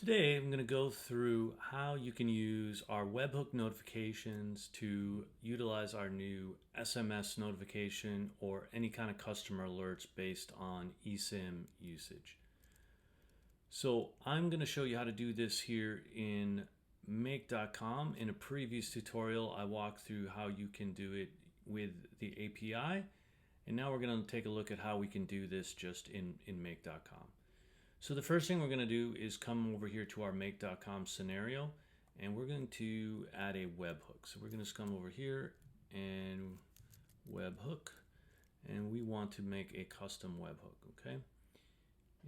Today, I'm going to go through how you can use our webhook notifications to utilize our new SMS notification or any kind of customer alerts based on eSIM usage. So I'm going to show you how to do this here in make.com. In a previous tutorial, I walked through how you can do it with the API. And now we're going to take a look at how we can do this just in make.com. So the first thing we're going to do is come over here to our make.com scenario, and we're going to add a webhook. So we're going to just come over here and webhook, and we want to make a custom webhook, okay?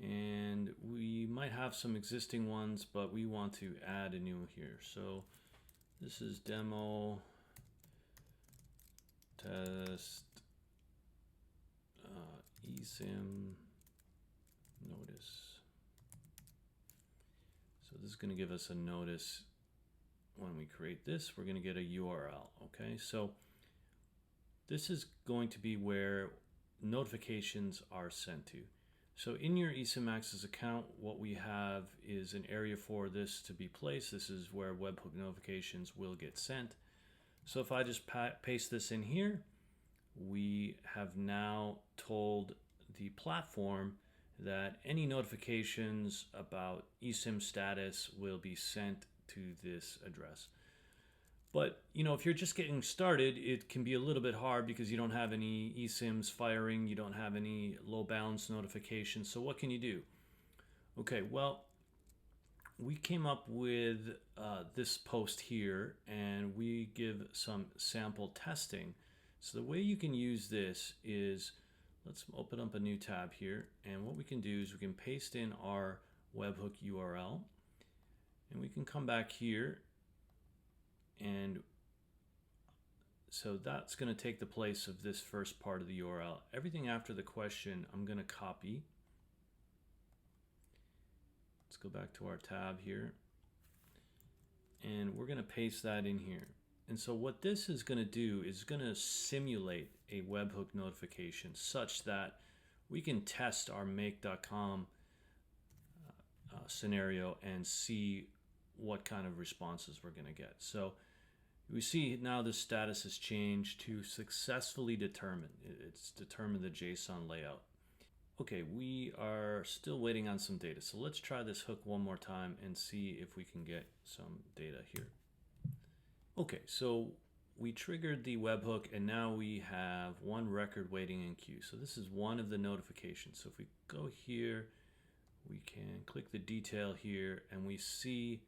And we might have some existing ones, but we want to add a new one here. So this is demo test eSIM notice. So this is going to give us a notice when we create this. We're going to get a URL, okay? So this is going to be where notifications are sent to. So in your eSIM Access account, what we have is an area for this to be placed. This is where webhook notifications will get sent. So if I just paste this in here, we have now told the platform that any notifications about eSIM status will be sent to this address. But if you're just getting started, it can be a little bit hard because you don't have any eSIMs firing, you don't have any low balance notifications. So what can you do? Okay, well, we came up with this post here, and we give some sample testing. So the way you can use this is, let's open up a new tab here, and what we can do is we can paste in our webhook URL, and we can come back here, and so that's going to take the place of this first part of the URL. Everything after the question I'm going to copy. Let's go back to our tab here, and we're going to paste that in here. And so what this is going to do is going to simulate a webhook notification such that we can test our make.com scenario and see what kind of responses we're going to get. So we see now the status has changed to successfully determined. It's determined the JSON layout. Okay, we are still waiting on some data. So let's try this hook one more time and see if we can get some data here. Okay, so we triggered the webhook, and now we have one record waiting in queue. So this is one of the notifications. So if we go here, we can click the detail here, and we see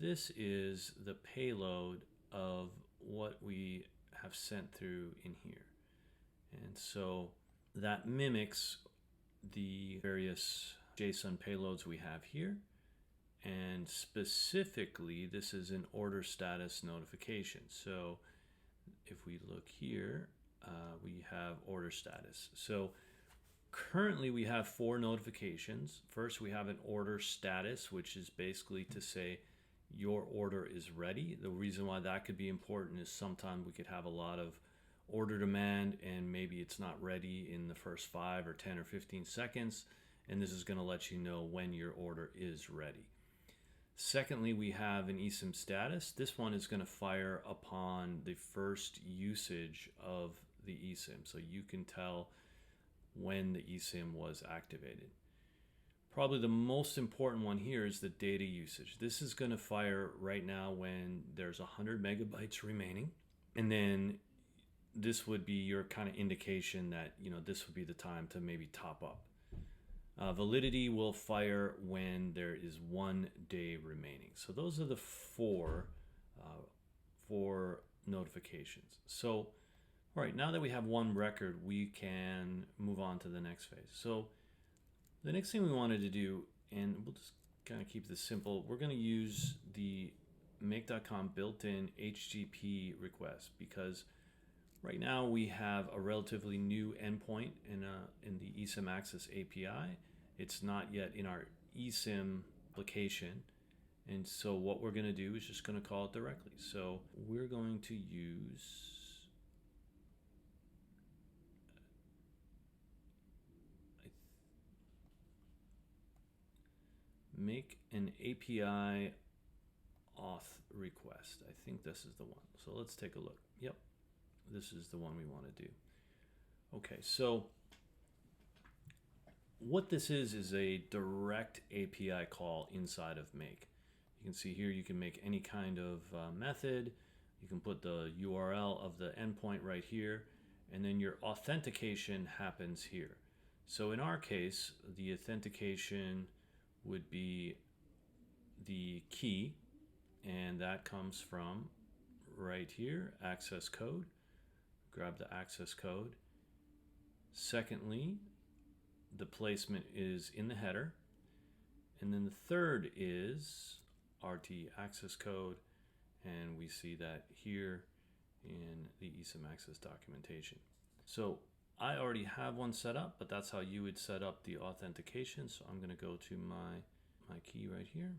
this is the payload of what we have sent through in here. And so that mimics the various JSON payloads we have here. And specifically, this is an order status notification. So if we look here, we have order status. So currently we have 4 notifications. First, we have an order status, which is basically to say your order is ready. The reason why that could be important is sometimes we could have a lot of order demand and maybe it's not ready in the first 5 or 10 or 15 seconds. And this is going to let you know when your order is ready. Secondly, we have an eSIM status. This one is going to fire upon the first usage of the eSIM. So you can tell when the eSIM was activated. Probably the most important one here is the data usage. This is going to fire right now when there's 100 megabytes remaining. And then this would be your kind of indication that, this would be the time to maybe top up. Validity will fire when there is 1 day remaining. So those are the four notifications. So, all right, now that we have one record, we can move on to the next phase. So the next thing we wanted to do, and we'll just kind of keep this simple, we're going to use the make.com built-in HTTP request, because right now we have a relatively new endpoint in the eSIM Access API. It's not yet in our eSIM application. And so what we're going to do is just going to call it directly. So we're going to use make an API auth request. I think this is the one. So let's take a look. Yep, this is the one we want to do. Okay, so what this is a direct API call inside of Make. You can see here you can make any kind of method. You can put the URL of the endpoint right here, and then your authentication happens here. So in our case, the authentication would be the key, and that comes from right here, access code. Grab the access code. Secondly, the placement is in the header. And then the third is RT access code, and we see that here in the eSIM access documentation. So I already have one set up, but that's how you would set up the authentication. So I'm going to go to my key right here.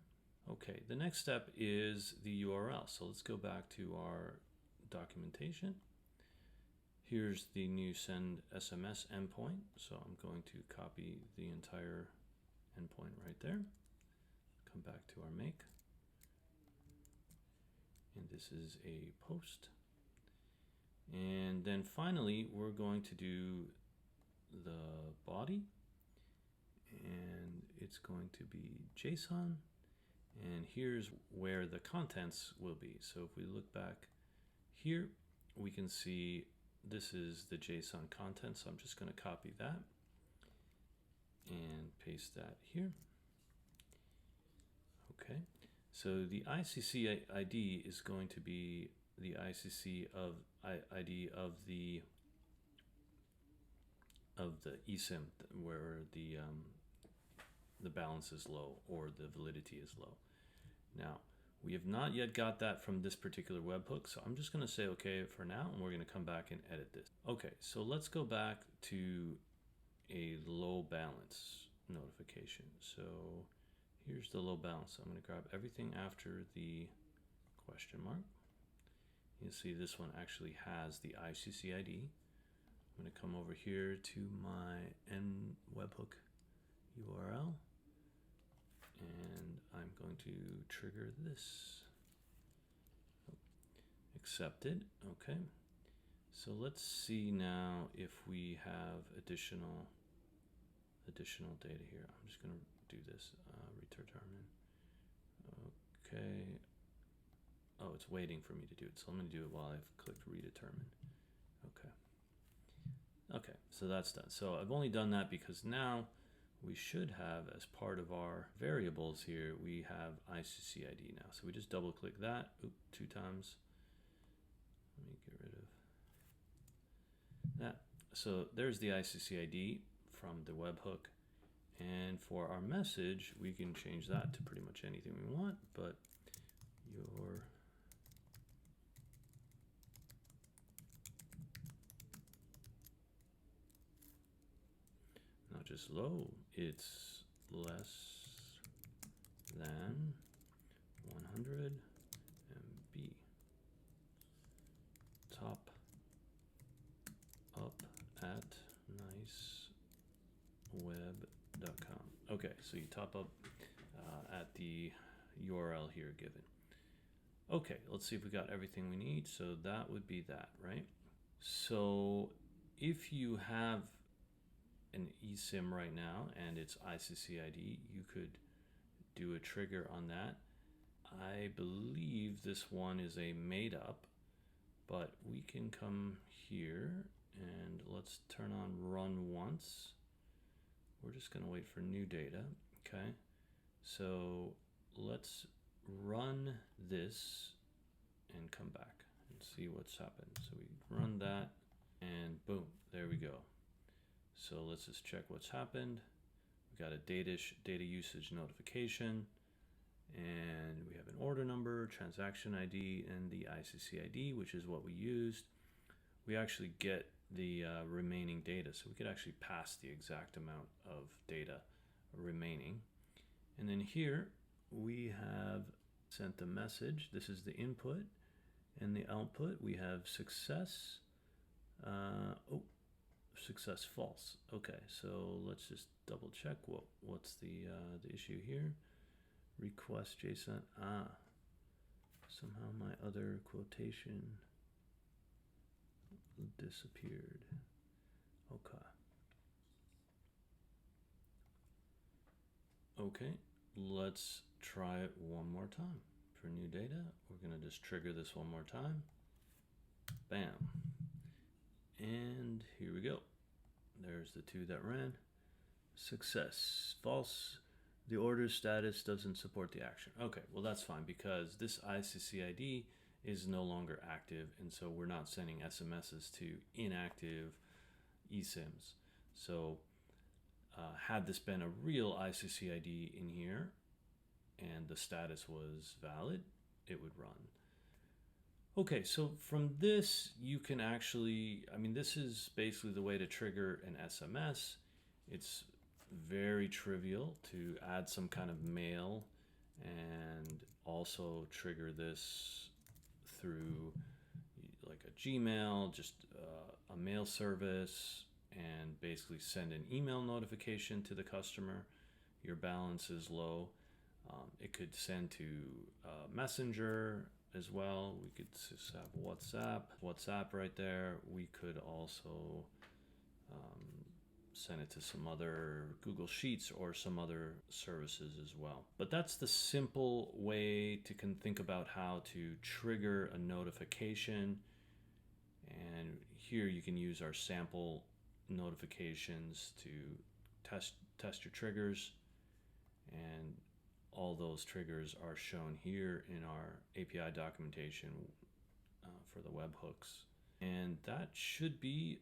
Okay, the next step is the URL. So let's go back to our documentation. Here's the new send SMS endpoint. So I'm going to copy the entire endpoint right there. Come back to our make. And this is a post. And then finally, we're going to do the body. And it's going to be JSON. And here's where the contents will be. So if we look back here, we can see this is the JSON content. So I'm just going to copy that and paste that here. Okay. So the ICC ID is going to be the ICC of ID of the eSIM where the balance is low or the validity is low. Now, we have not yet got that from this particular webhook, so I'm just going to say okay for now, and we're going to come back and edit this. Okay, so let's go back to a low balance notification. So here's the low balance. So I'm going to grab everything after the question mark. You'll see this one actually has the ICC ID. I'm going to come over here to my end webhook URL. And I'm going to trigger this. Accepted. Okay. So let's see now if we have additional data here. I'm just going to do this. Redetermine. Okay. Oh, it's waiting for me to do it. So I'm going to do it while I've clicked redetermine. Okay. Okay. So that's done. So I've only done that because now we should have, as part of our variables here, we have ICC ID now. So we just double click that, 2 times. Let me get rid of that. So there's the ICC ID from the webhook. And for our message, we can change that to pretty much anything we want, but your not just low, it's less than 100 MB. Top up at niceweb.com. Okay, so you top up at the URL here given. Okay, let's see if we got everything we need. So that would be that, right? So if you have an eSIM right now and it's ICC ID, you could do a trigger on that. I believe this one is a made up, but we can come here and let's turn on run once. We're just going to wait for new data. Okay, so let's run this and come back and see what's happened. So we run that and boom, there we go. So let's just check what's happened. We got a data usage notification, and we have an order number, transaction ID, and the ICC ID, which is what we used. We actually get the remaining data, so we could actually pass the exact amount of data remaining. And then here we have sent the message. This is the input, and the output we have success. Success false. Okay, so let's just double check what's the issue here. Request JSON. Somehow my other quotation disappeared. Okay. Okay, let's try it one more time. For new data, we're gonna just trigger this one more time. Bam. And here we go. There's the two that ran. Success. False. The order status doesn't support the action. Okay, well that's fine because this ICC ID is no longer active, and so we're not sending SMSs to inactive eSIMs. So had this been a real ICC ID in here and the status was valid, it would run. Okay, so from this, you can actually, this is basically the way to trigger an SMS. It's very trivial to add some kind of mail and also trigger this through like a Gmail, just a mail service, and basically send an email notification to the customer. Your balance is low. It could send to Messenger as well. We could just have WhatsApp right there. We could also send it to some other Google Sheets or some other services as well. But that's the simple way to think about how to trigger a notification. And here you can use our sample notifications to test your triggers, and all those triggers are shown here in our API documentation for the webhooks. And that should be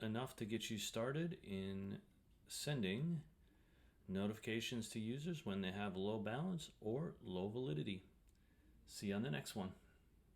enough to get you started in sending notifications to users when they have low balance or low validity. See you on the next one.